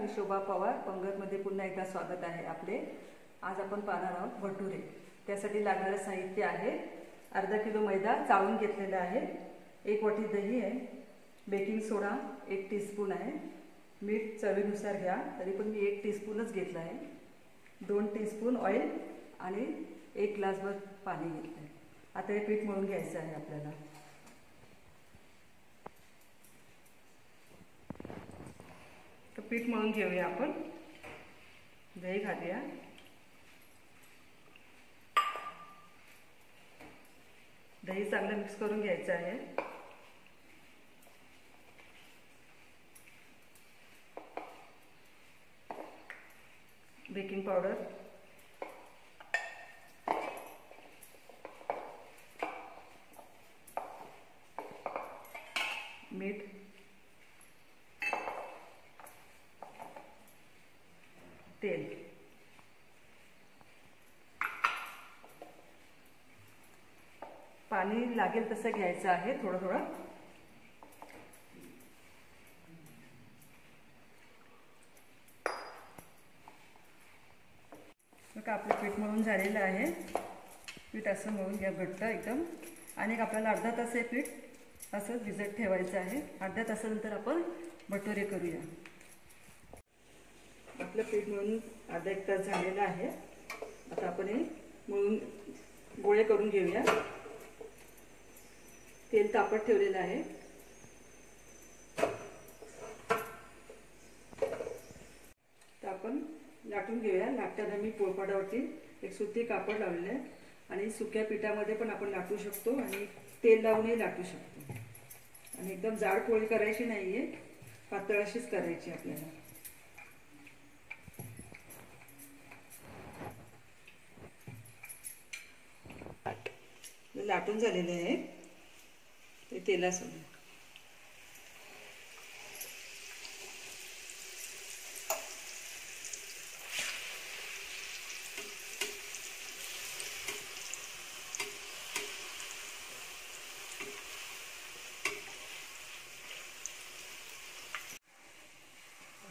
मी शोभा पवार, पंगतमध्ये पुन्हा एकदा स्वागत आहे आपले। आज आपण पाहणार आहोत भटुरे। त्यासाठी लागणारे साहित्य आहे अर्धा किलो मैदा चाळून घेतलेला आहे, 1 वाटी दही आहे, बेकिंग सोडा 1 टीस्पून आहे, मीठ चवीनुसार घ्या, तरी पण मी 1 टीस्पूनच घेतला आहे, 2 टीस्पून ऑइल आणि 1 ग्लासभर पाणी घेतलं आहे। आता हे पीठ मळून घ्यायचं आहे आपल्याला। तर पीठ मळून घेऊया आपण। दही घालूया, दही चांगलं मिक्स करून घ्यायचं आहे। बेकिंग पावडर, मीठ, तेल, पाणी लागेल तसं घ्यायचं आहे, थोडं थोडं। बघा आपलं पीठ मळून झालेलं आहे। पीठ असं मळून घ्या घट्ट एकदम, आणि आपल्याला अर्धा तास हे पीठ असं भिजत ठेवायचं आहे। अर्ध्या तासानंतर आपण भटुरे करूया। आपलं पीठ मळून अर्धा 1 तास झालेला आहे। आता आपण हे मळून गोळे करून घेऊया। तेल तापत ठेवलेलं आहे। तर आपण लाटून घेऊया। लाटताना मी पोळपाटावरती एक सुती कापड लावलेलं आहे, आणि सुक्या पिठामध्ये पण आपण लाटू शकतो आणि तेल लावूनही लाटू शकतो। आणि एकदम जाड पोळी करायची नाहीये, पातळ अशीच करायची आपल्याला। लाटून झालेले आहे ते तेलासोबत।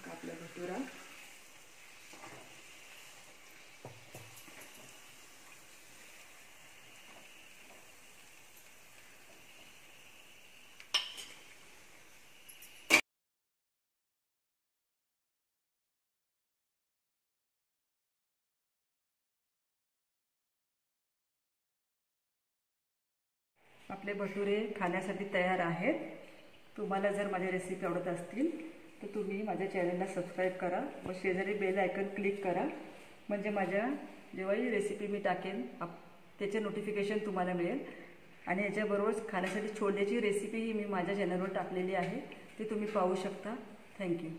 आपला भटुरा आपले भटुरे खाण्यासाठी तयार आहेत। तुम्हाला जर माझ्या रेसिपी आवडत असतील तर तुम्ही माझ्या चॅनलला सबस्क्राईब करा व शेजारी बेल आयकॉन क्लिक करा, म्हणजे माझ्या जेव्हाही रेसिपी मी टाकेन त्याचे नोटिफिकेशन तुम्हाला मिळेल। आणि याच्याबरोबर खाण्यासाठी छोल्याची रेसिपीही मी माझ्या चॅनलवर टाकलेली आहे, ती तुम्ही पाहू शकता। थँक्यू।